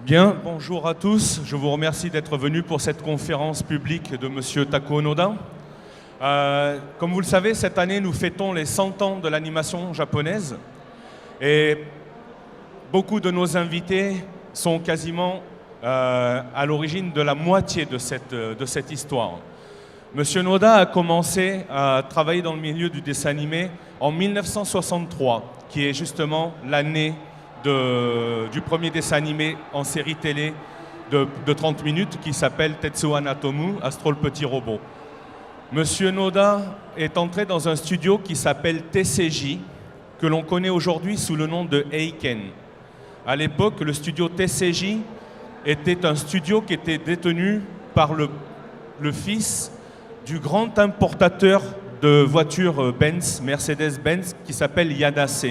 Bien, bonjour à tous. Je vous remercie d'être venus pour cette conférence publique de M. Takuo Noda. Comme vous le savez, cette année, nous fêtons les 100 ans de l'animation japonaise. Et beaucoup de nos invités sont quasiment à l'origine de la moitié de cette histoire. M. Noda a commencé à travailler dans le milieu du dessin animé en 1963, qui est justement l'année du premier dessin animé en série télé de 30 minutes qui s'appelle Tetsuo Anatomu, Astro le petit robot. Monsieur Noda est entré dans un studio qui s'appelle TCJ, que l'on connaît aujourd'hui sous le nom de Eiken. À l'époque, le studio TCJ était un studio qui était détenu par le fils du grand importateur de voitures Benz, Mercedes-Benz, qui s'appelle Yanase.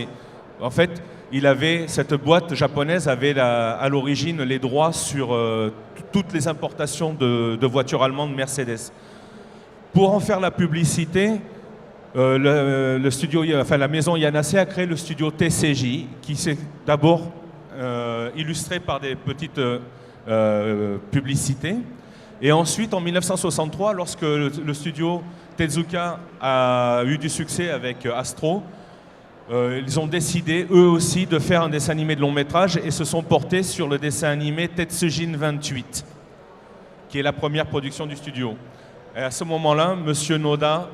En fait, cette boîte japonaise avait à l'origine les droits sur toutes les importations de voitures allemandes Mercedes. Pour en faire la publicité, la maison Yanase a créé le studio TCJ, qui s'est d'abord illustré par des petites publicités. Et ensuite, en 1963, lorsque le studio Tezuka a eu du succès avec Astro, ils ont décidé, eux aussi, de faire un dessin animé de long métrage et se sont portés sur le dessin animé Tetsujin 28, qui est la première production du studio. Et à ce moment-là, M. Noda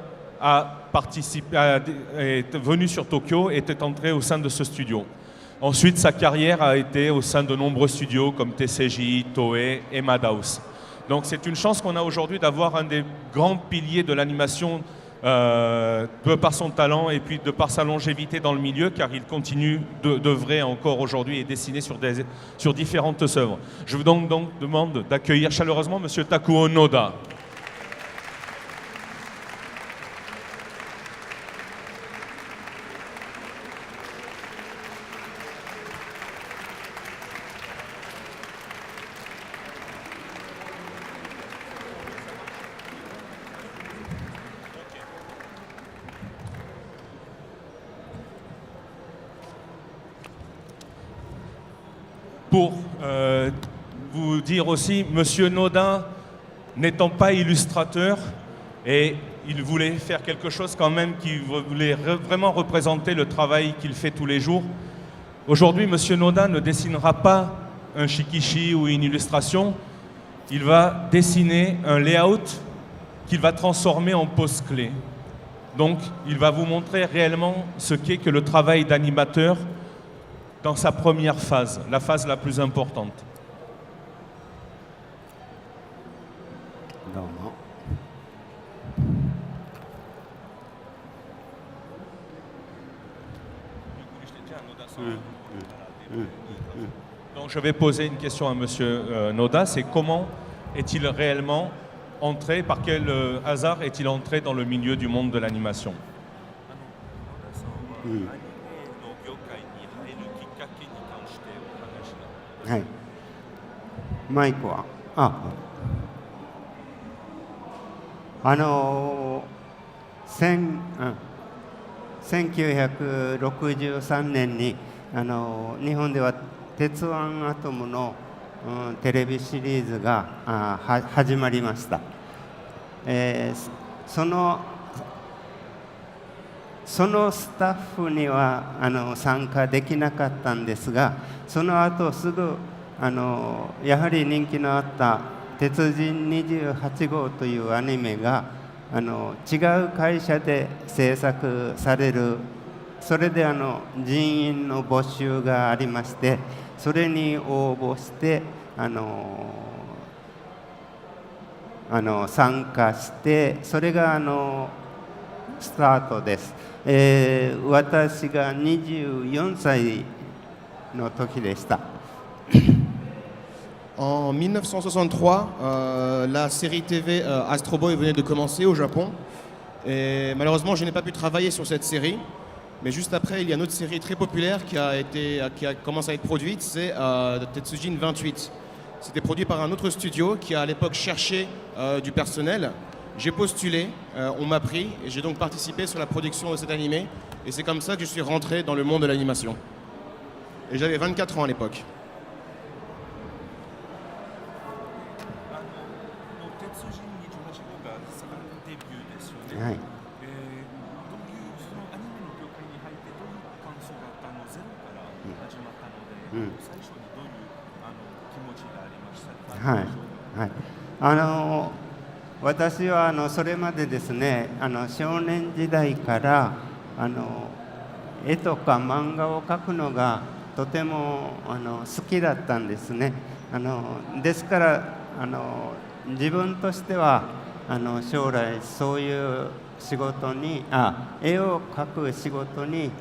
est venu sur Tokyo et était entré au sein de ce studio. Ensuite, sa carrière a été au sein de nombreux studios comme TCJ, Toei et Madhouse. Donc c'est une chance qu'on a aujourd'hui d'avoir un des grands piliers de l'animation de par son talent et puis de par sa longévité dans le milieu, car il continue d'œuvrer encore aujourd'hui et dessiner sur différentes œuvres. Je vous donc demande d'accueillir chaleureusement M. Takuo Noda. Pour vous dire aussi, M. Noda n'étant pas illustrateur, et il voulait faire quelque chose quand même qui voulait vraiment représenter le travail qu'il fait tous les jours. Aujourd'hui, M. Noda ne dessinera pas un shikishi ou une illustration, il va dessiner un layout qu'il va transformer en pose-clé. Donc, il va vous montrer réellement ce qu'est que le travail d'animateur dans sa première phase, la phase la plus importante. Donc je vais poser une question à M. Noda, c'est comment est-il réellement entré, par quel hasard est-il entré dans le milieu du monde de l'animation? Hein. 1963年に日本では鉄腕アトムの、テレビシリーズが始まりました。そのスタッフには参加できなかったんですが、その後すぐやはり人気のあった鉄人28号というアニメが違う会社で制作される。それで人員の募集がありまして、それに応募して参加して、それがスタートです。私が24歳の時でした。En 1963, la série TV Astro Boy venait de commencer au Japon. Et malheureusement, je n'ai pas pu travailler sur cette série. Mais juste après, il y a une autre série très populaire qui a commencé à être produite, c'est Tetsujin 28. C'était produit par un autre studio qui a à l'époque cherché du personnel. J'ai postulé, on m'a pris et j'ai donc participé sur la production de cet animé. Et c'est comme ça que je suis rentré dans le monde de l'animation. Et j'avais 24 ans à l'époque. ね。はい、どういうそのアニメの業界に入ってどういう感想だったの、ゼロから始まったので、最初にどういう気持ちがありましたか？はいはい、私はそれまでですね、少年時代から絵とか漫画を描くのがとても好きだったんですね。ですから自分としては将来そういう仕事に絵を描く仕事に、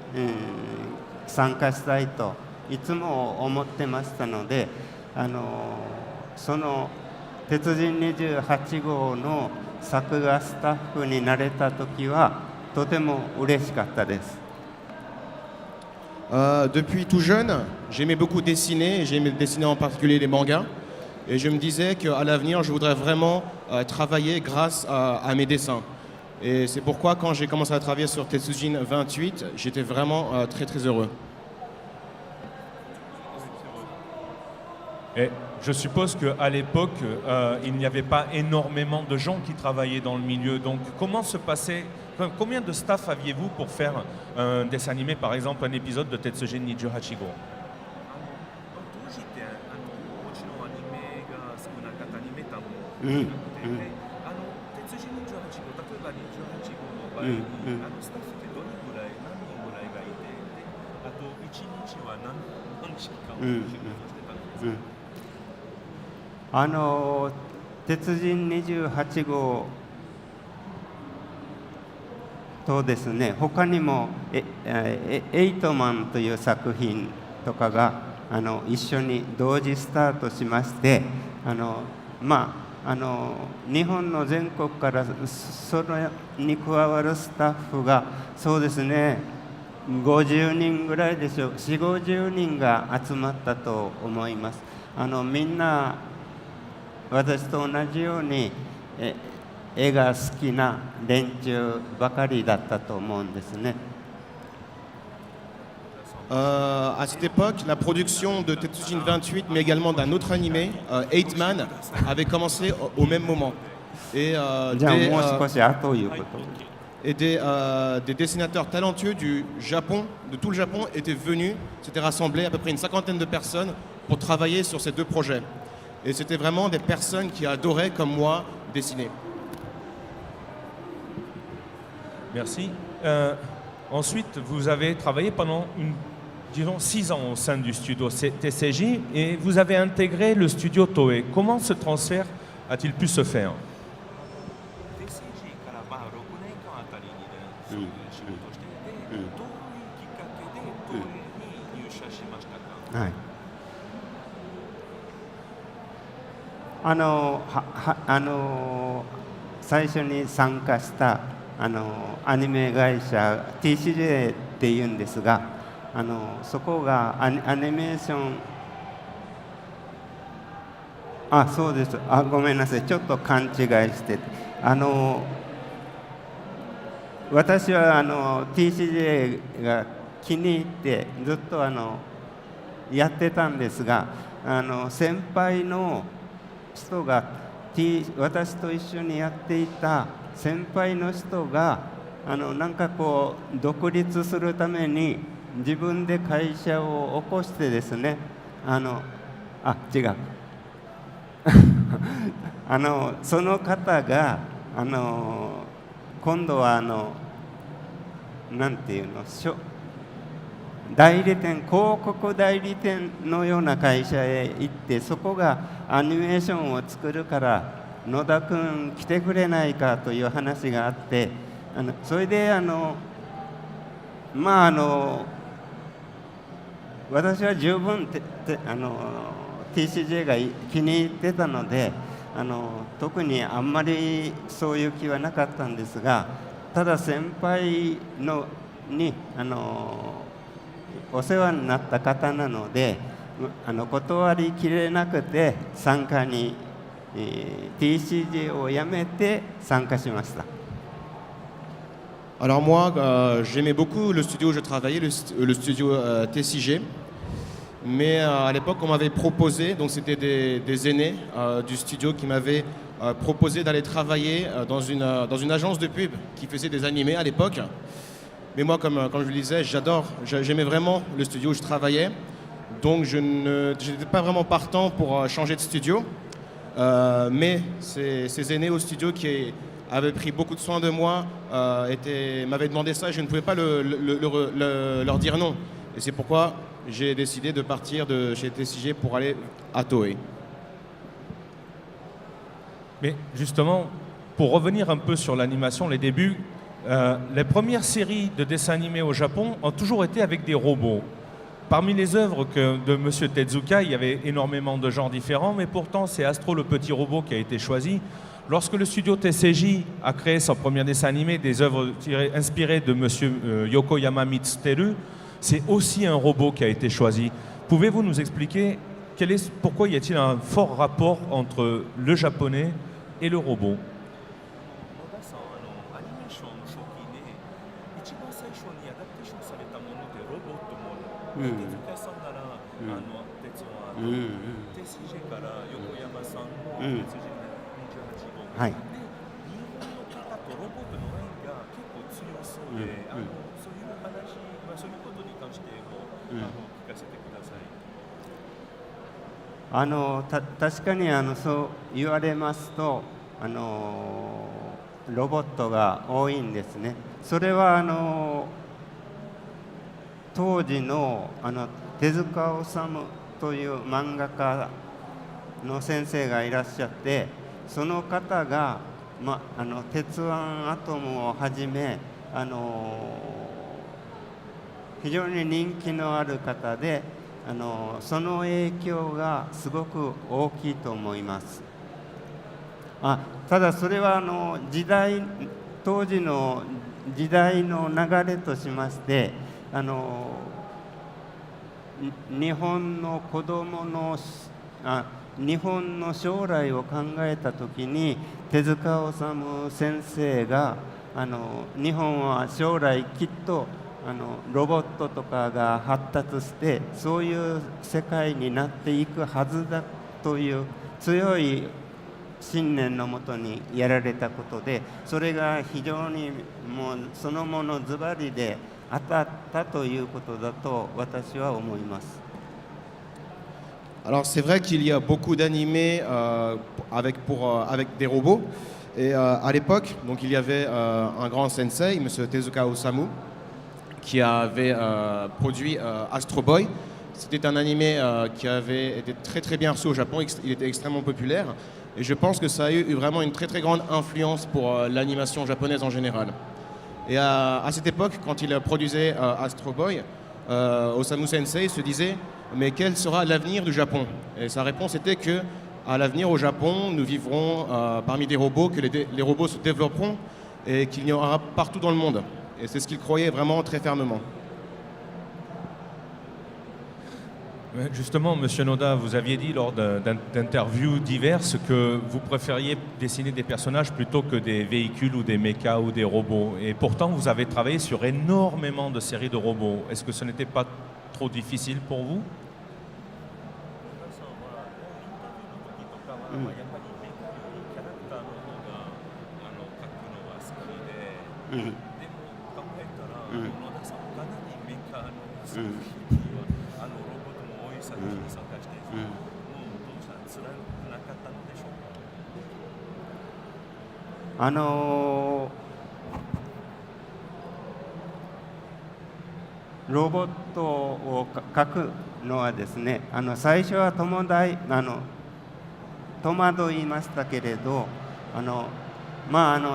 参加したいといつも思ってましたので、その鉄人28号の作画スタッフになれた時はとても嬉しかったです。Depuis tout jeune, j'aimais beaucoup dessiner, et j'aimais dessiner en particulier les mangas. Et je me disais qu'à l'avenir, je voudrais vraiment travailler grâce à mes dessins. Et c'est pourquoi quand j'ai commencé à travailler sur Tetsujin 28, j'étais vraiment très très heureux. Et je suppose qu'à l'époque, il n'y avait pas énormément de gens qui travaillaient dans le milieu. Donc, comment se passait, combien de staff aviez-vous pour faire un dessin animé, par exemple un épisode de Tetsujin 28号? 鉄人28号とですね、他にもエイトマンという作品とかが一緒に同時スタートしまして、日本の全国からそれに加わるスタッフがそうですね、50人ぐらいでしょう、40、50人が集まったと思います。みんな私と同じように絵が好きな連中ばかりだったと思うんですね。À cette époque, la production de Tetsujin 28, mais également d'un autre animé, 8Man, avait commencé au même moment. Et, じゃあもう少し後いうこと。et des dessinateurs talentueux du Japon, de tout le Japon, étaient venus, s'étaient rassemblés, à peu près une cinquantaine de personnes, pour travailler sur ces deux projets. Et c'était vraiment des personnes qui adoraient, comme moi, dessiner. Merci. Ensuite, vous avez travaillé pendant disons 6 ans au sein du studio TCJ et vous avez intégré le studio Toei. Comment ce transfert a-t-il pu se faire? 最初に参加したアニメ会社 TCJ っていうんですが、そこがアニメーションそうです、ごめんなさい、ちょっと勘違いして私はTCJ が気に入ってずっとやってたんですが、先輩の人が私と一緒にやっていた先輩の人がなんかこう独立するために自分で会社を起こしてですね、違うその方が今度はなんていうの、代理店、広告代理店のような会社へ行って、そこがアニメーションを作るから野田君来てくれないかという話があって、それで私は十分TCJ が気に入ってたので特にあんまりそういう気はなかったんですが、ただ先輩にお世話になった方なので断りきれなくて参加に、TCJ を辞めて参加しました。Alors moi, j'aimais beaucoup le studio où je travaillais, le studio TCG. Mais à l'époque, on m'avait proposé, donc c'était des aînés du studio qui m'avaient proposé d'aller travailler dans une agence de pub qui faisait des animés à l'époque. Mais moi, comme je le disais, j'aimais vraiment le studio où je travaillais. Donc je n'étais pas vraiment partant pour changer de studio. Mais ces aînés au studio qui avaient pris beaucoup de soin de moi m'avaient demandé ça et je ne pouvais pas leur dire non. Et c'est pourquoi j'ai décidé de partir de chez TCG pour aller à Toei. Mais justement, pour revenir un peu sur l'animation, les débuts, les premières séries de dessins animés au Japon ont toujours été avec des robots. Parmi les œuvres de M. Tezuka, il y avait énormément de genres différents, mais pourtant c'est Astro le petit robot qui a été choisi. Lorsque le studio TCJ a créé son premier dessin animé, des œuvres inspirées de M. Yokoyama Mitsuteru, c'est aussi un robot qui a été choisi. Pouvez-vous nous expliquer pourquoi y a-t-il un fort rapport entre le japonais et le robot?確かにそう言われますとロボットが多いんですね。それは当時の手塚治虫という漫画家の先生がいらっしゃって、その方が、鉄腕アトムをはじめ非常に人気のある方でその影響がすごく大きいと思います。ただそれは当時の時代の流れとしまして日本の子供の日本の将来を考えたときに手塚治虫先生が日本は将来きっとロボットとかが発達してそういう世界になっていくはずだという強い信念のもとにやられたことで、それが非常にもうそのものズバリで当たったということだと私は思います。Alors c'est vrai qu'il y a beaucoup d'animés avec des robots. Et à l'époque, donc il y avait un grand sensei, M. Tezuka Osamu, qui avait produit Astro Boy. C'était un animé qui avait été très très bien reçu au Japon, il était extrêmement populaire. Et je pense que ça a eu vraiment une très très grande influence pour l'animation japonaise en général. Et à cette époque, quand il produisait Astro Boy, Osamu Sensei se disait « Mais quel sera l'avenir du Japon ?» Et sa réponse était que à l'avenir au Japon, nous vivrons parmi des robots, que les robots se développeront et qu'il y en aura partout dans le monde. Et c'est ce qu'il croyait vraiment très fermement. Justement, Monsieur Noda, vous aviez dit lors d'interviews diverses que vous préfériez dessiner des personnages plutôt que des véhicules ou des mechas ou des robots. Et pourtant, vous avez travaillé sur énormément de séries de robots. Est-ce que ce n'était pas trop difficile pour vous?ロボットを描くのはですね、最初は戸惑いましたけれど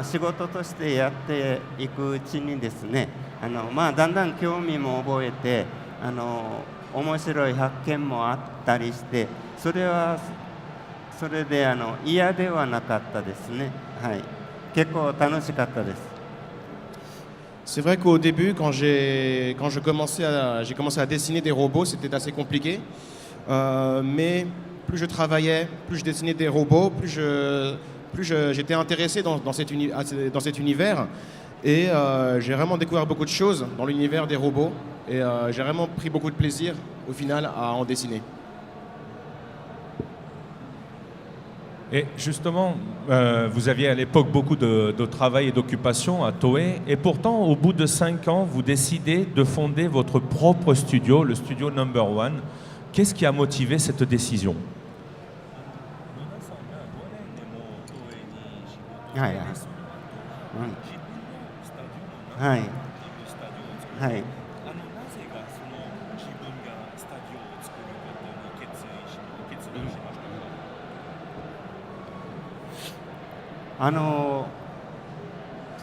仕事としてやっていくうちにですねだんだん興味も覚えて面白い発見もあったりしてそれで嫌ではなかったですね。はい、結構楽しかったです。C'est vrai qu'au début, quand j'ai commencé à dessiner des robots, c'était assez compliqué. Mais plus je travaillais, plus je dessinais des robots, plus j'étais intéressé dans cet univers. Et j'ai vraiment découvert beaucoup de choses dans l'univers des robots. Et j'ai vraiment pris beaucoup de plaisir au final à en dessiner. Et justement, vous aviez à l'époque beaucoup de travail et d'occupation à Toei, et pourtant, au bout de 5 ans, vous décidez de fonder votre propre studio, le studio Number One. Qu'est-ce qui a motivé cette décision? はいはい、うん、はいはい。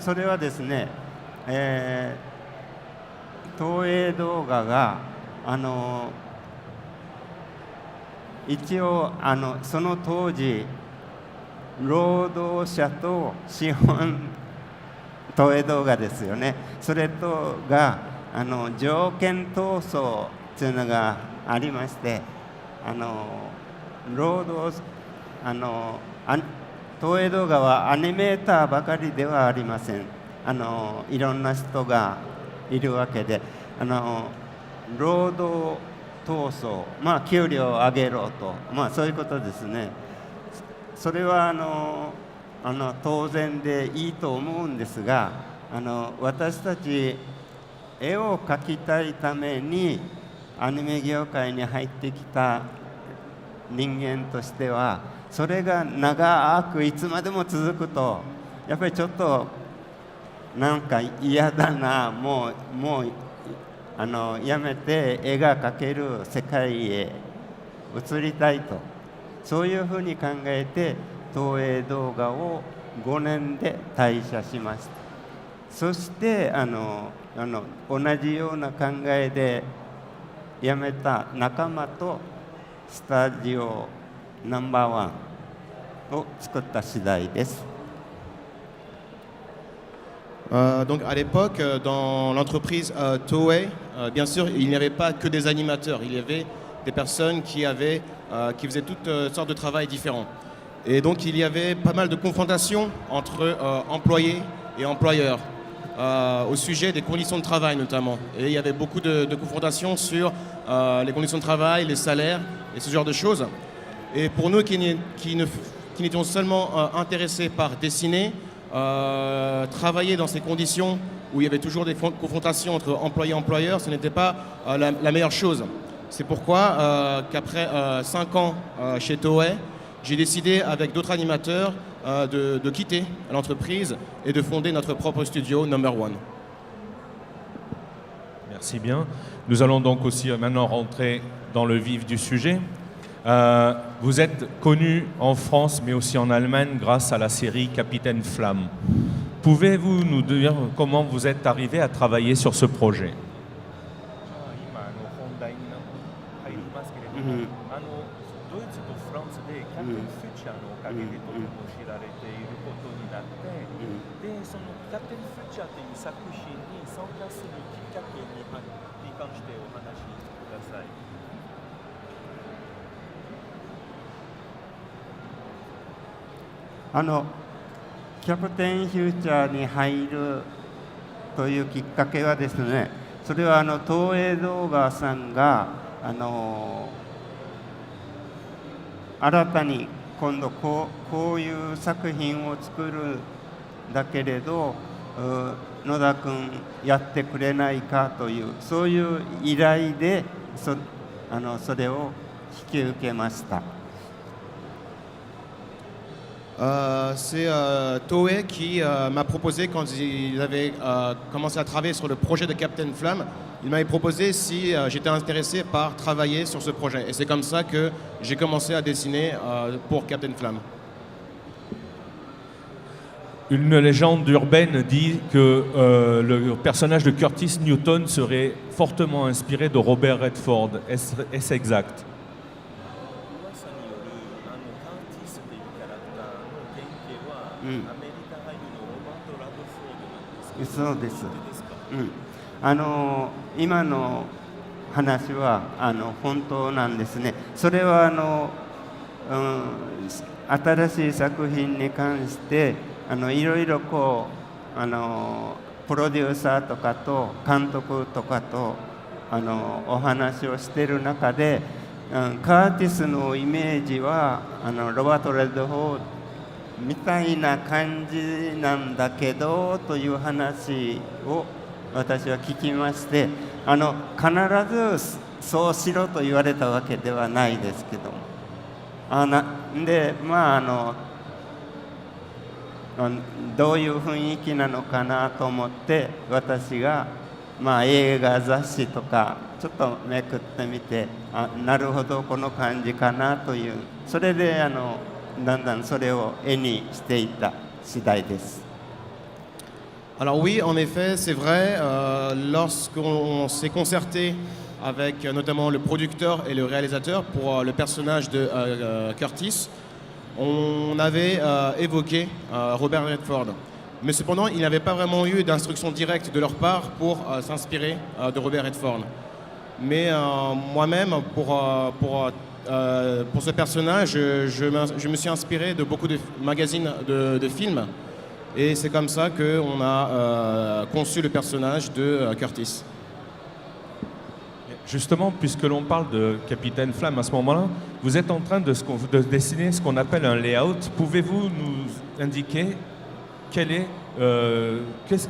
それはですね、東映動画が一応その当時労働者と資本東映動画ですよね、それとが条件闘争というのがありまして、労働東映動画はアニメーターばかりではありません。いろんな人がいるわけで、労働闘争、給料を上げろと、そういうことですね。それは当然でいいと思うんですが、私たち絵を描きたいためにアニメ業界に入ってきた人間としては、それが長くいつまでも続くとやっぱりちょっとなんか嫌だな、もうやめて絵が描ける世界へ移りたいと、そういうふうに考えて東映動画を5年で退社しました。そして同じような考えで辞めた仲間とスタジオナンバーワンを作った次第です。Donc à l'époque, dans l'entreprise Toei, bien sûr, il n'y avait pas que des animateurs, il y avait des personnes qui faisaient toutes sortes de travail différents. Et donc il y avait pas mal de confrontations entre employés et employeurs, au sujet des conditions de travail notamment. Et il y avait beaucoup de confrontations sur les conditions de travail, les salaires et ce genre de choses. Et pour nous qui n'étions seulement intéressés par dessiner, travailler dans ces conditions où il y avait toujours des confrontations entre employés et employeurs, ce n'était pas la meilleure chose. C'est pourquoi qu'après 5 ans chez Toei, j'ai décidé avec d'autres animateurs de quitter l'entreprise et de fonder notre propre studio Number One. Merci bien. Nous allons donc aussi maintenant rentrer dans le vif du sujet. Vous êtes connu en France mais aussi en Allemagne grâce à la série Capitaine Flamme. Pouvez-vous nous dire comment vous êtes arrivé à travailler sur ce projet?キャプテンフューチャーに入るというきっかけはですね、それは東映動画さんが新たに今度こういう作品を作るんだけれど野田君やってくれないかというそういう依頼でそれを引き受けました。C'est Toei qui m'a proposé, quand ils avaient commencé à travailler sur le projet de Captain Flamme, il m'avait proposé si j'étais intéressé par travailler sur ce projet. Et c'est comme ça que j'ai commencé à dessiner pour Captain Flamme. Une légende urbaine dit que le personnage de Curtis Newton serait fortement inspiré de Robert Redford. Est-ce exact? そうです。今の話は本当なんですね。それは新しい作品に関していろいろこうプロデューサーとかと監督とかとお話をしている中で、カーティスのイメージはロバート・レッドフォードみたいな感じなんだけどという話を私は聞きまして、必ずそうしろと言われたわけではないですけども、でどういう雰囲気なのかなと思って私が映画雑誌とかちょっとめくってみて、なるほどこの感じかなという、それでだんだんそれを絵にしていった次第です。Alors oui, en effet, c'est vrai, lorsqu'on s'est concerté avec notamment le producteur et le réalisateur pour le personnage de Curtis, on avait évoqué Robert Redford. Mais cependant, il n'y avait pas vraiment eu d'instruction directe de leur part pour s'inspirer de Robert Redford. Mais moi-même, pour ce personnage, je me suis inspiré de beaucoup de magazines de films. Et c'est comme ça qu'on a conçu le personnage de Curtis. Justement, puisque l'on parle de Capitaine Flamme à ce moment-là, vous êtes en train de dessiner ce qu'on appelle un layout. Pouvez-vous nous indiquer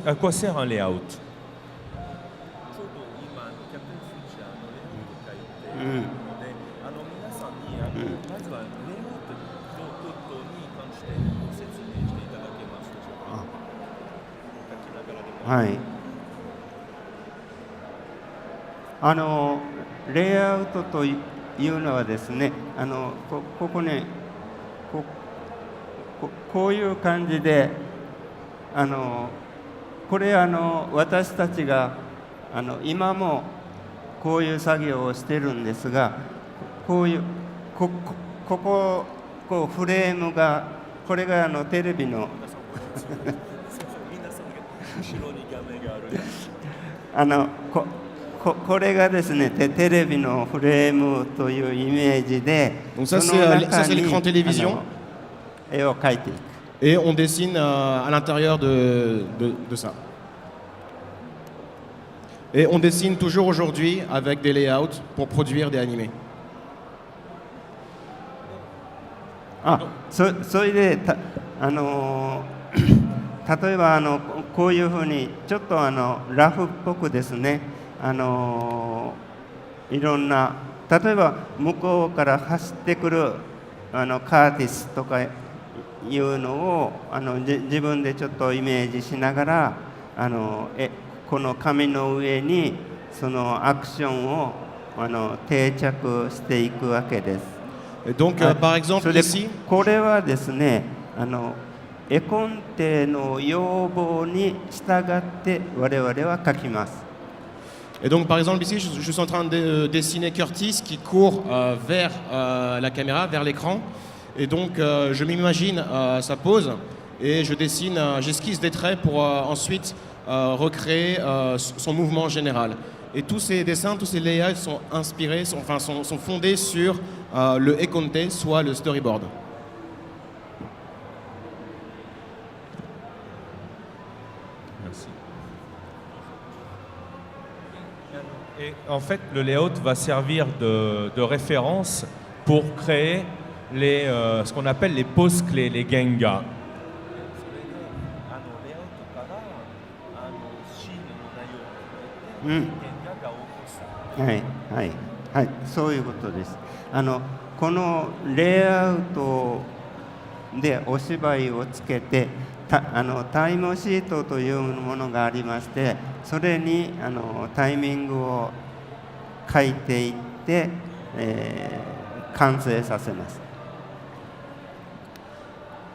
à quoi sert un layout?レイアウトというのはですね、ここね、こういう感じで、これ私たちが今もこういう作業をしてるんですが、ここフレームが、これがテレビのこれがですね、テレビのフレームというイメージで、その中に絵を描いていく。Et on dessine à l'intérieur de ça. Et on dessine toujours aujourd'hui avec des layouts pour produire des animés. それで例えばこういうふうにちょっとラフっぽくですね、いろんな、例えば向こうから走ってくるカーティスとかいうのを自分でちょっとイメージしながらこの紙の上にそのアクションを定着していくわけです。Donc, par exemple, ici, これはですね、絵コンテの要望に従って我々は描きます。Et donc, par exemple, ici, je suis en train de dessiner Curtis qui court vers la caméra, vers l'écran. Et donc, je m'imagine sa pose et je dessine, j'esquisse des traits pour ensuite recréer son mouvement général. Et tous ces dessins, tous ces layouts sont inspirés, sont fondés sur le econte, soit le storyboard. Merci. Et en fait, le layout va servir de référence pour créer ce qu'on appelle les poses clés, les genga. そういうことです。このレイアウトでお芝居をつけてタイムシートというものがありまして、それにタイミングを書いていって、完成させます。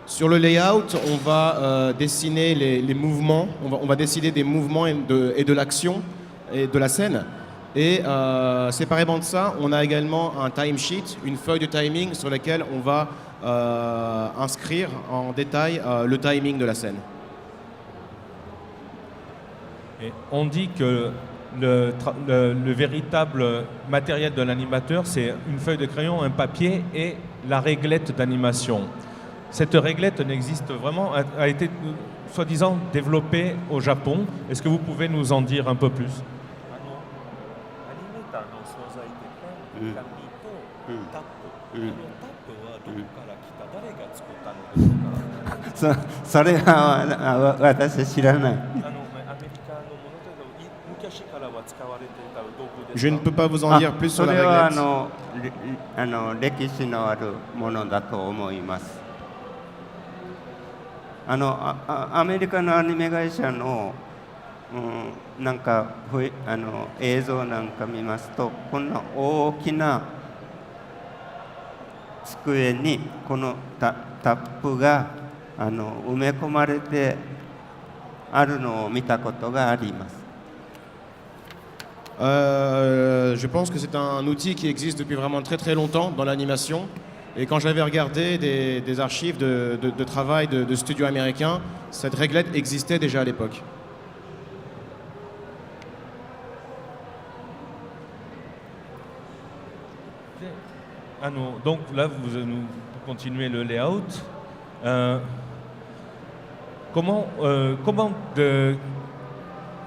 Sur le layout, on va dessiner les mouvements, on va décider des mouvements et de l'action et de la scène. Et séparément de ça, on a également un timesheet, une feuille de timing sur laquelle on va inscrire en détail le timing de la scène. Et on dit que le véritable matériel de l'animateur, c'est une feuille de crayon, un papier et la réglette d'animation. Cette réglette n'existe vraiment, a été soi-disant développée au Japon. Est-ce que vous pouvez nous en dire un peu plus? 惣菜うん店、紙とうんタップ、うんこのタップはどこから来た、誰が作ったのでしょうか。それは私知らない。アメリカのもので昔からは使われていた道具です Je か。 ne peux pas vous en dire plus そ sur la れは réglette. 歴史のあるものだと思います。アメリカのアニメ会社の、なんか映像なんか見ますと、こんな大きな机にこのタップが埋め込まれてあるのを見たことがあります。Je pense que c'est un outil qui existe depuis vraiment très très longtemps dans l'animation. Et quand j'avais regardé des archives de travail de studios américains, cette réglette existait déjà à l'époque. Donc là, vous continuez le layout. Comment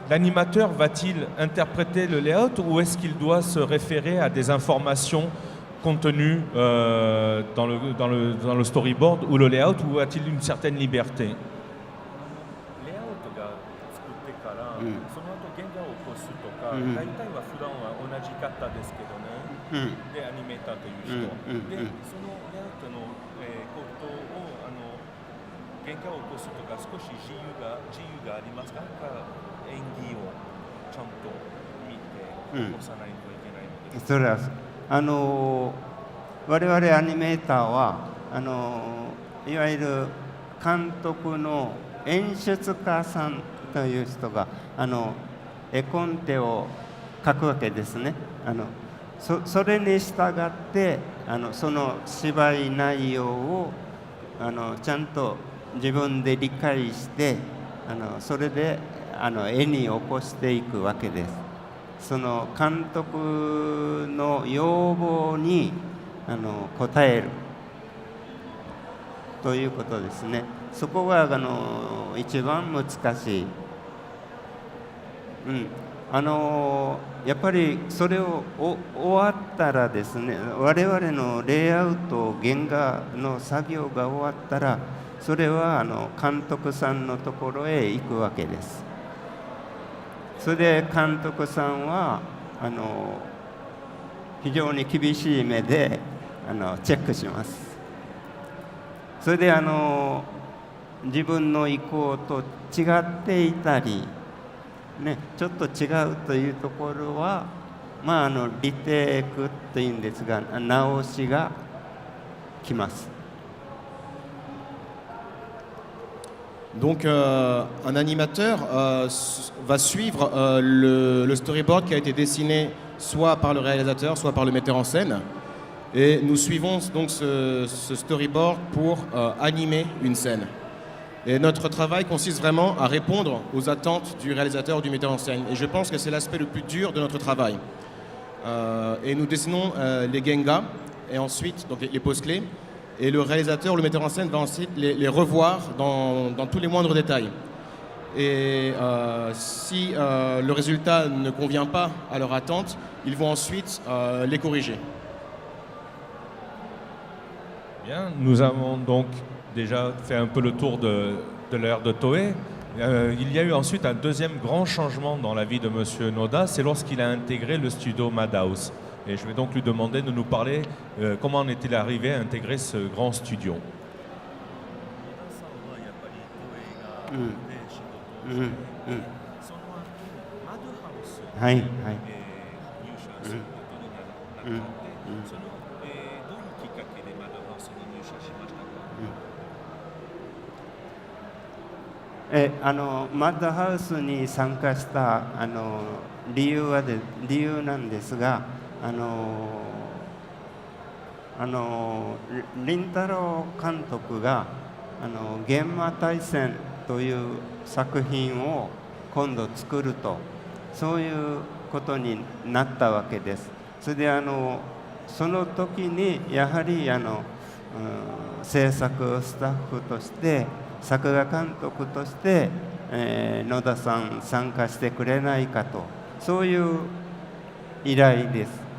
l'animateur va-t-il interpréter le layout ou est-ce qu'il doit se référer à des informations contenues dans le storyboard ou le layout ou a-t-il une certaine liberté? レイアウトが作ってから、うんその後原画を起こすとか、うん大体は普段は同じ方ですけどね、でアニメーターという人、でそのレイアウトの、ことを原画を起こすとか少し自由がありますか？演技をちゃんと見て起こさないといけないのです。それは我々アニメーターはいわゆる監督の演出家さんという人が絵コンテを書くわけですね。それに従ってその芝居内容をちゃんと自分で理解してそれで絵に起こしていくわけです。その監督の要望に応えるということですね。そこが一番難しい。やっぱりそれを終わったらですね、我々のレイアウト原画の作業が終わったらそれは監督さんのところへ行くわけです。それで監督さんは非常に厳しい目でチェックします。それで自分の意向と違っていたり、ね、ちょっと違うというところは、リテイクというんですが直しがきます。Donc un animateur va suivre le storyboard qui a été dessiné soit par le réalisateur, soit par le metteur en scène. Et nous suivons donc ce storyboard pour animer une scène. Et notre travail consiste vraiment à répondre aux attentes du réalisateur ou du metteur en scène. Et je pense que c'est l'aspect le plus dur de notre travail. Et nous dessinons les gengas et ensuite donc les poses-clés. Et le réalisateur ou le metteur en scène va ensuite les revoir dans tous les moindres détails. Et si le résultat ne convient pas à leur attente, ils vont ensuite les corriger. Bien, nous avons donc déjà fait un peu le tour de l'ère de Toei. Il y a eu ensuite un deuxième grand changement dans la vie de M. Noda, c'est lorsqu'il a intégré le studio Madhouse. Et je vais donc lui demander de nous parler comment est-il arrivé à intégrer ce grand studio. はいはい。入社することになった。そのどういうきっかけでマドハウスに入社しましたか？マッドハウスに参加した理由なんですが、林太郎監督が幻魔大戦という作品を今度作ると、そういうことになったわけです。それでその時にやはり制作スタッフとして作画監督として、野田さん参加してくれないかと、そういう依頼です。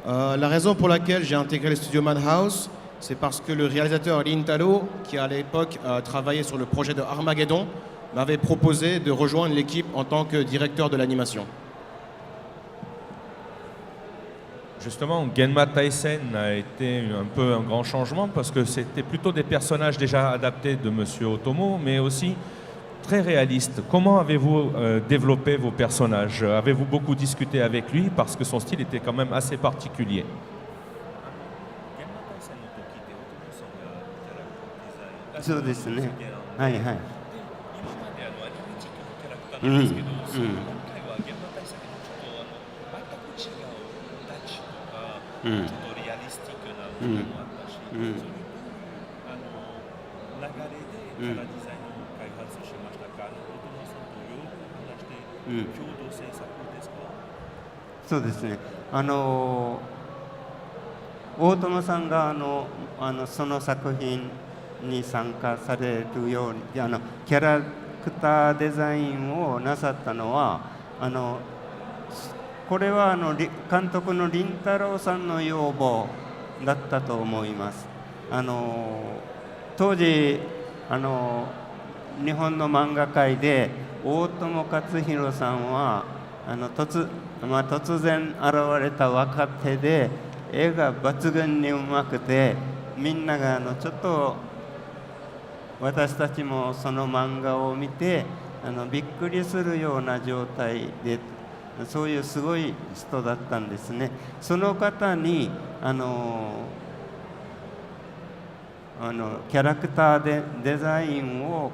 La raison pour laquelle j'ai intégré les studios Madhouse, c'est parce que le réalisateur Rintaro, qui à l'époque travaillait sur le projet de Armageddon, m'avait proposé de rejoindre l'équipe en tant que directeur de l'animation. Justement, Genma Taisen a été un peu un grand changement parce que c'était plutôt des personnages déjà adaptés de Monsieur Otomo, mais aussi très réalistes. Comment avez-vous développé vos personnages? Avez-vous beaucoup discuté avec lui parce que son style était quand même assez particulier? そうですね。はいはい。今までアニメチックのキャラクターなんですけど、今回は現場対策のちょっと全く違うタッチとか、ちょっとリアリスティックなものもあったし、そういう流れでキャラデザインを開発しましたか？大友さんとよく話して共同制作ですか？そうですね。大友さんがその作品に参加されるようにキャラクターデザインをなさったのはこれは監督の林太郎さんの要望だったと思います。当時日本の漫画界で大友克洋さんは突然現れた若手で絵が抜群にうまくてみんながちょっと私たちもその漫画を見てびっくりするような状態でそういうすごい人だったんですね。その方にキャラクターでデザインを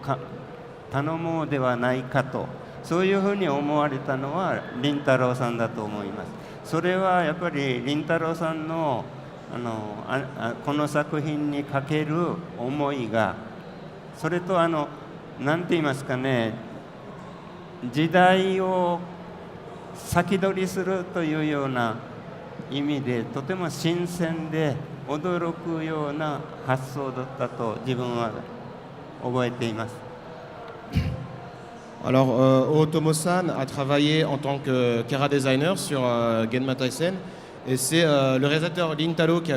頼もうではないかとそういうふうに思われたのは林太郎さんだと思います。それはやっぱり林太郎さんのこの作品にかける思いがそれと何て言いますかね時代を先取りするというような意味でとても新鮮で驚くような発想だったと自分は覚えています。Alors, Otomo-san a travaillé en tant que Kara designer sur Genma Taisen et c'est le réalisateur Rintaro qui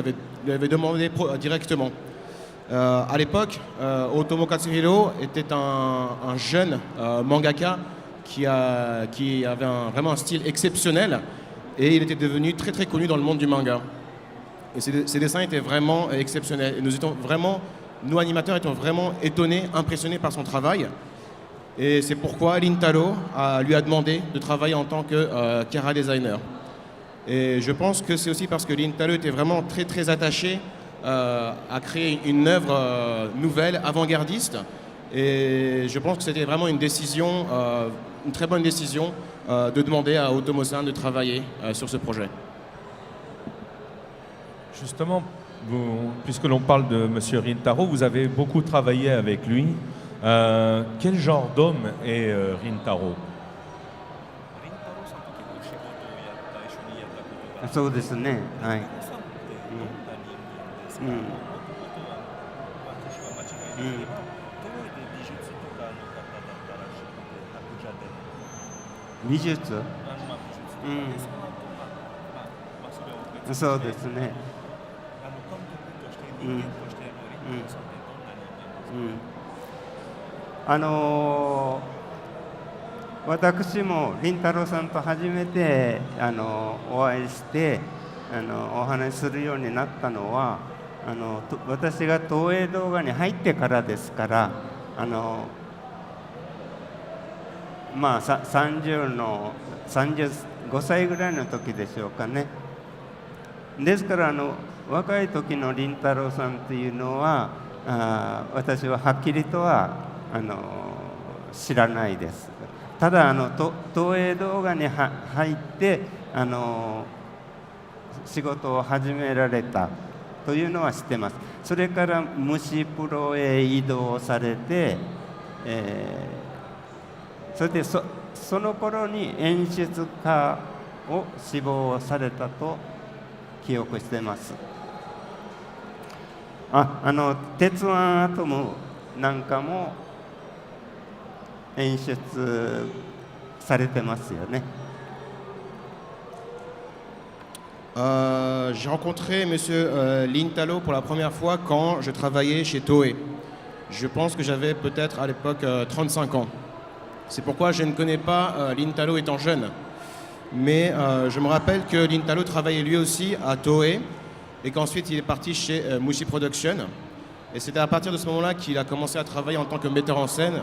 lui avait demandé directement. À l'époque, Otomo Katsuhiro était un jeune mangaka qui avait vraiment un style exceptionnel et il était devenu très très connu dans le monde du manga. Et ses dessins étaient vraiment exceptionnels. Et nous animateurs étions vraiment étonnés, impressionnés par son travail. Et c'est pourquoi Rintaro lui a demandé de travailler en tant que Kara designer. Et je pense que c'est aussi parce que Rintaro était vraiment très très attaché à créer une œuvre nouvelle, avant-gardiste. Et je pense que c'était vraiment une décision, une très bonne décision de demander à Otomo-san de travailler sur ce projet. Justement, puisque l'on parle de M. Rintaro, vous avez beaucoup travaillé avec lui. Quel genre d'homme est Rintaro? そうですね。はい。美術？そうですね。私も林太郎さんと初めてお会いしてお話しするようになったのは私が東映動画に入ってからですからまあ35歳ぐらいの時でしょうかね。ですから若い時の林太郎さんというのは私ははっきりとは知らないです。ただ東映動画に入って仕事を始められたというのは知ってます。それから虫プロへ移動されて、それでその頃に演出家を志望されたと記憶しています。鉄腕アトムなんかも演出されてますよね。J'ai rencontré Monsieur Lintalo pour la première fois quand je travaillais chez Toei. Je pense que j'avais peut-être à l'époque 35 ans. C'est pourquoi je ne connais pas Lintalo étant jeune. Mais je me rappelle que Lintalo travaillait lui aussi à Toei et qu'ensuite il est parti chez Mushi Production. Et c'était à partir de ce moment-là qu'il a commencé à travailler en tant que metteur en scène.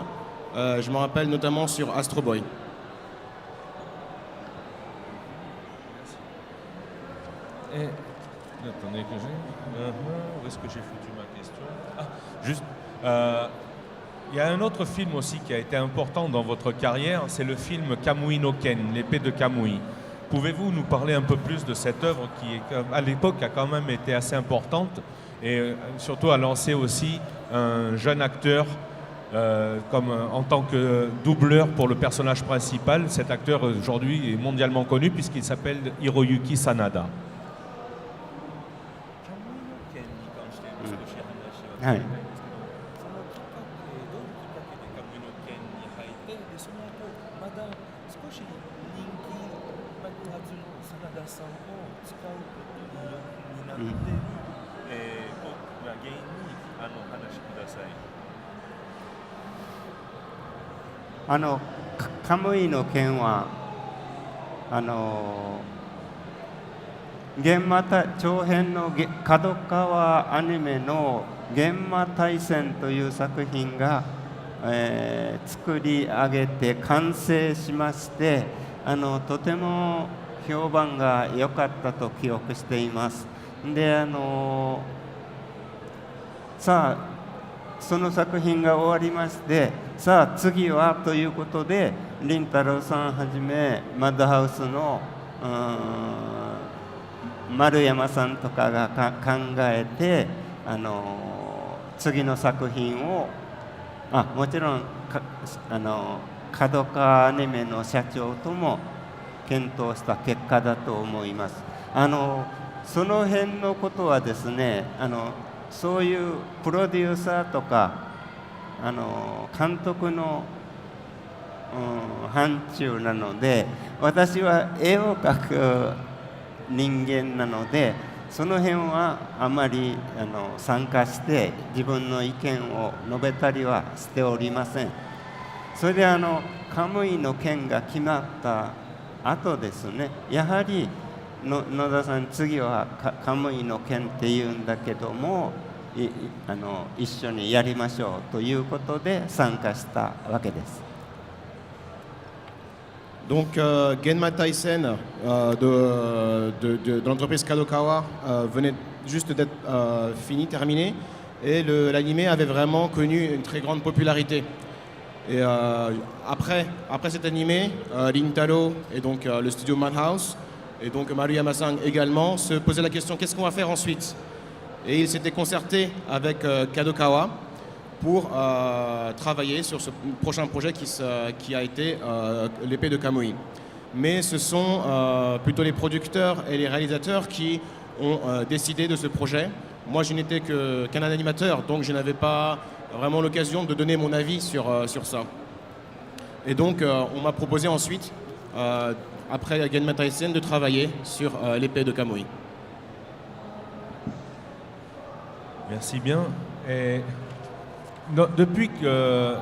Je me rappelle notamment sur Astro Boy. Et... Attendez que j'ai... Où est-ce que j'ai foutu ma question? Juste... il y a un autre film aussi qui a été important dans votre carrière, c'est le film Kamui no Ken, l'épée de Kamui. Pouvez-vous nous parler un peu plus de cette œuvre qui, à l'époque, a quand même été assez importante et surtout a lancé aussi un jeune acteur en tant que doubleur pour le personnage principal. Cet acteur aujourd'hui est mondialement connu puisqu'il s'appelle Hiroyuki Sanada. はい。カムイの剣は長編の角川アニメの「幻魔大戦」という作品が、作り上げて完成しましてとても評判が良かったと記憶しています。でさあその作品が終わりましてさあ次はということで凛太郎さんはじめマッドハウスの丸山さんとかが考えて次の作品をもちろん角川アニメの社長とも検討した結果だと思います。その辺のことはですねそういうプロデューサーとか監督の、範疇なので私は絵を描く人間なのでその辺はあまり参加して自分の意見を述べたりはしておりません。それでカムイの件が決まった後ですねやはり野田さん次はカムイの件っていうんだけども一緒にやりましょうということで参加したわけです。Donc Genma Taisen de l'entreprise Kadokawa venait juste d'être terminé et l'anime avait vraiment connu une très grande popularité. Et après cet animé, Lintalo et donc le studio Madhouse et donc Maruyama-san également se posaient la question qu'est-ce qu'on va faire ensuite? Et ils s'étaient concertés avec Kadokawa pour travailler sur ce prochain projet qui a été l'épée de Kamui. Mais ce sont plutôt les producteurs et les réalisateurs qui ont décidé de ce projet. Moi, je n'étais qu'un animateur, donc je n'avais pas vraiment l'occasion de donner mon avis sur ça. Et donc, on m'a proposé ensuite, après Genma Taisen, de travailler sur l'épée de Kamui. Merci bien. Et depuis que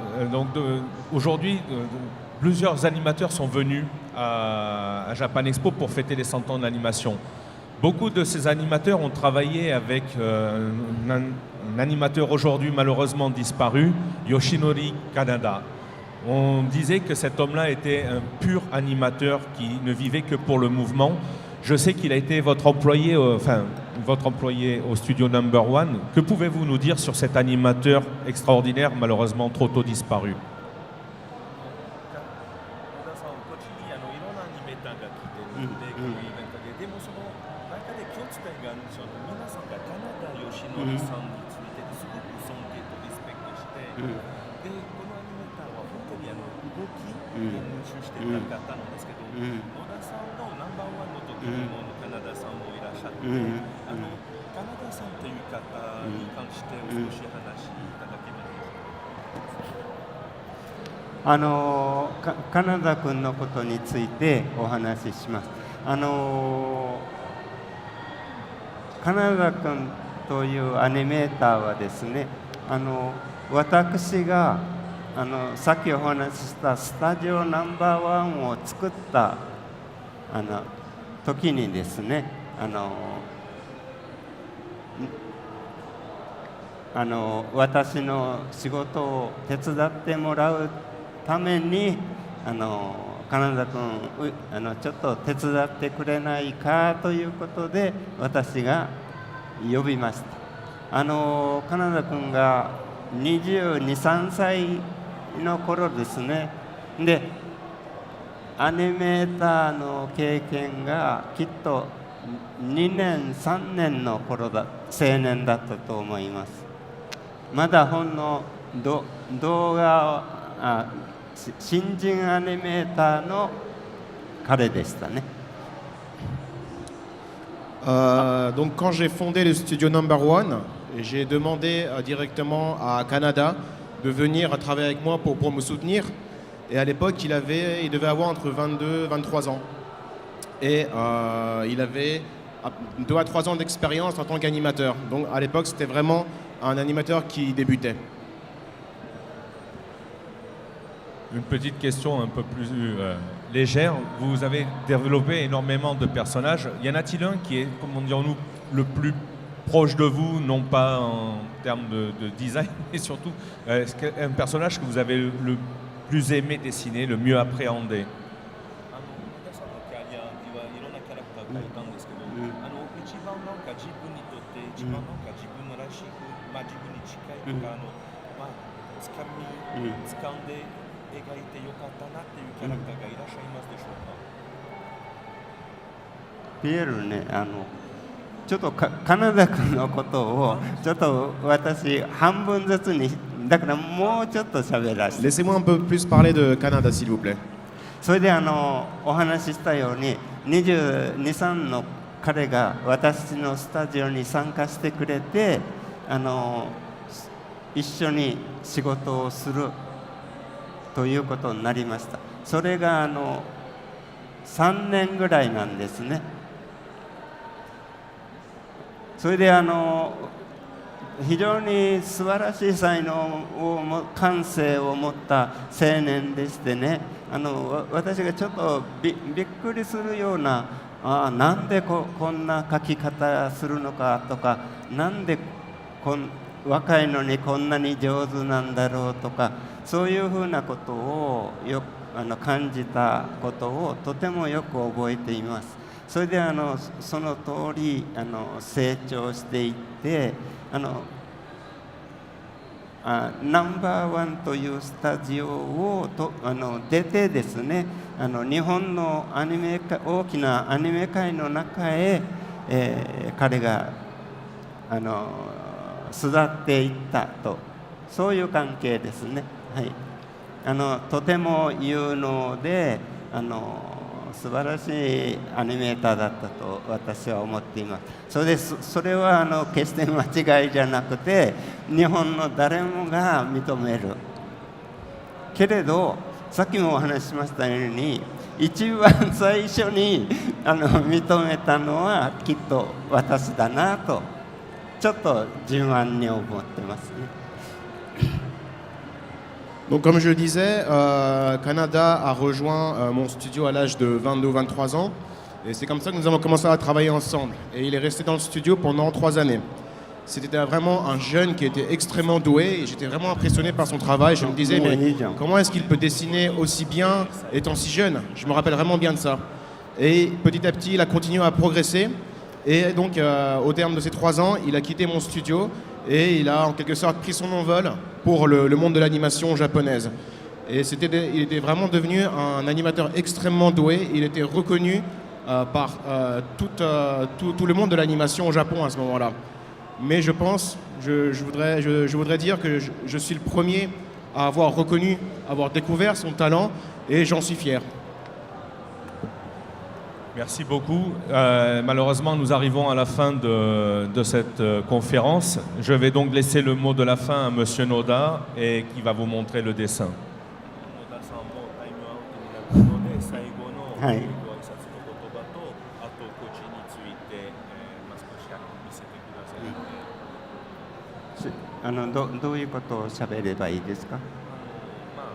aujourd'hui, plusieurs animateurs sont venus à Japan Expo pour fêter les 100 ans d'animation. Beaucoup de ces animateurs ont travaillé avec un animateur aujourd'hui malheureusement disparu, Yoshinori Kanada. On disait que cet homme-là était un pur animateur qui ne vivait que pour le mouvement. Je sais qu'il a été votre employé au studio Number One. Que pouvez-vous nous dire sur cet animateur extraordinaire, malheureusement trop tôt disparu?金田君のことについてお話しします。カナダ君というアニメーターはですね、私がさっきお話ししたスタジオナンバーワンを作った時にですね、私の仕事を手伝ってもらうためにカナダ君ちょっと手伝ってくれないかということで私が呼びました。カナダ君が22、3歳の頃ですね。でアニメーターの経験がきっと2年3年の頃青年だったと思います。まだほんの動画新人アニメーターの彼でしたね。Donc quand j'ai fondé le studio Number One, j'ai demandé directement à Canada de venir travailler avec moi pour me soutenir. Et à l'époque, il devait avoir entre 22 et 23 ans. Et il avait 2 à 3 ans d'expérience en tant qu'animateur. Donc à l'époque, c'était vraiment un animateur qui débutait. Une petite question un peu plus légère. Vous avez développé énormément de personnages. Y en a-t-il un qui est, comment dirons-nous, le plus proche de vous, non pas en termes de design, mais surtout est-ce qu'un personnage que vous avez le plus aimé dessiner, le mieux appréhender? 描いてよかったなっていうキャラクターがいらっしゃいますでしょうか。ピエールね、ちょっとカナダ君のことをちょっと私半分ずつにだからもうちょっと喋らせて。Laissez-moi un peu plus parler de Canada, s'il vous plaît. それでお話ししたように22、3の彼が私のスタジオに参加してくれて一緒に仕事をするということになりました。それが3年ぐらいなんですね。それで非常に素晴らしい才能を感性を持った青年でしてね、私がちょっとびっくりするようななんでこんな書き方するのかとか、なんで若いのにこんなに上手なんだろうとか、そういうふうなことを感じたことをとてもよく覚えています。それでその通り成長していってナンバーワンというスタジオを出てですね、日本の大きなアニメ界の中へ、彼が育っていったと、そういう関係ですね。はい、とても有能で素晴らしいアニメーターだったと私は思っています。それは決して間違いじゃなくて日本の誰もが認めるけれど、さっきもお話ししましたように一番最初に認めたのはきっと私だなとちょっと自慢に思ってますね。Donc comme je le disais, Canada a rejoint mon studio à l'âge de 22 ou 23 ans. Et c'est comme ça que nous avons commencé à travailler ensemble. Et il est resté dans le studio pendant 3 années. C'était vraiment un jeune qui était extrêmement doué. Et j'étais vraiment impressionné par son travail. Je me disais, mais comment est-ce qu'il peut dessiner aussi bien étant si jeune? Je me rappelle vraiment bien de ça. Et petit à petit, il a continué à progresser. Et donc, au terme de ces 3 ans, il a quitté mon studio. Et il a en quelque sorte pris son envol pour le monde de l'animation japonaise. Et il était vraiment devenu un animateur extrêmement doué. Il était reconnu par tout le monde de l'animation au Japon à ce moment-là. Mais je pense, je voudrais dire que je suis le premier à avoir reconnu, avoir découvert son talent et j'en suis fier. Merci beaucoup. Malheureusement, nous arrivons à la fin de cette conférence. Je vais donc laisser le mot de la fin à Monsieur Noda et qui va vous montrer le dessin. どういうことを喋ればいいですか？まあ、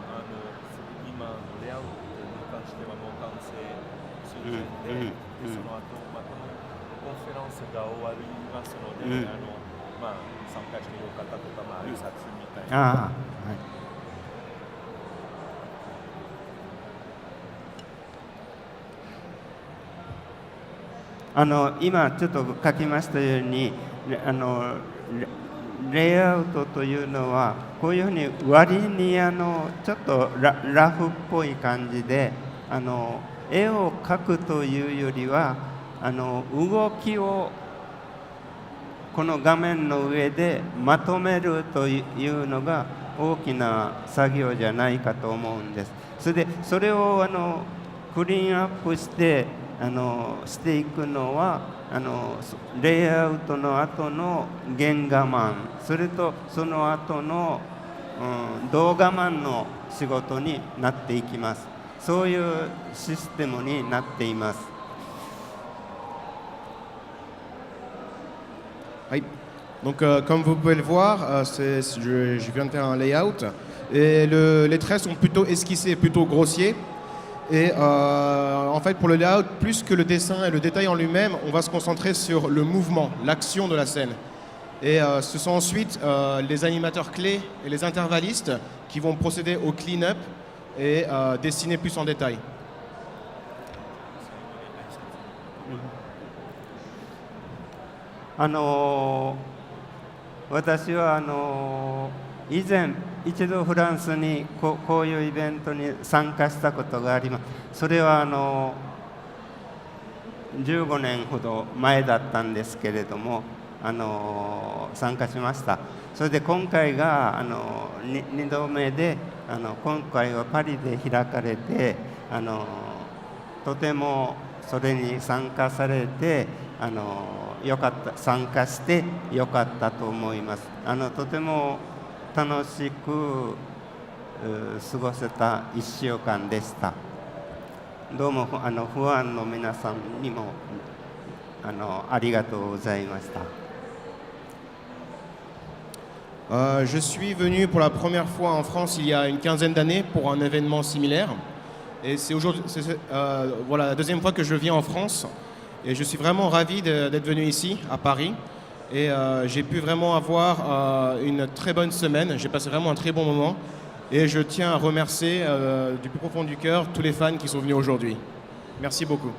今のレイアウトに関してはもう完成するんで、でその後、まあ、このコンフェランスが終わりますので、まあ、参加している方とか、まあ、挨拶みたいな。はい。今ちょっと書きましたようにレイアウトというのはこういうふうに割にちょっとラフっぽい感じで絵を描くというよりは動きをこの画面の上でまとめるというのが大きな作業じゃないかと思うんです。それをクリーンアップしていくのはレイアウトの後の原画マン、それとその後の、動画マンの仕事になっていきます。そういうシステムになっています。Oui. Donc, comme vous pouvez le voir, je viens de faire un layout et les traits sont plutôt esquissés, plutôt grossiers. Et en fait, pour le layout, plus que le dessin et le détail en lui-même, on va se concentrer sur le mouvement, l'action de la scène. Et ce sont ensuite les animateurs clés et les intervallistes qui vont procéder au clean-up et dessiner plus en détail. 私は以前一度フランスにこういうイベントに参加したことがあります。それは15年ほど前だったんですけれども参加しました。それで今回が2度目で今回はパリで開かれてとてもそれに参加されてよかった参加してよかったと思います。とても楽しく過ごせた1週間でした。どうもファンの皆さんにもありがとうございました。Je suis venu pour la première fois en France il y a une quinzaine d'années pour un événement similaire. Et c'est aujourd'hui, voilà, la deuxième fois que je viens en France. Et je suis vraiment ravi d'être venu ici, à Paris. Et j'ai pu vraiment avoir une très bonne semaine. J'ai passé vraiment un très bon moment. Et je tiens à remercier du plus profond du cœur tous les fans qui sont venus aujourd'hui. Merci beaucoup.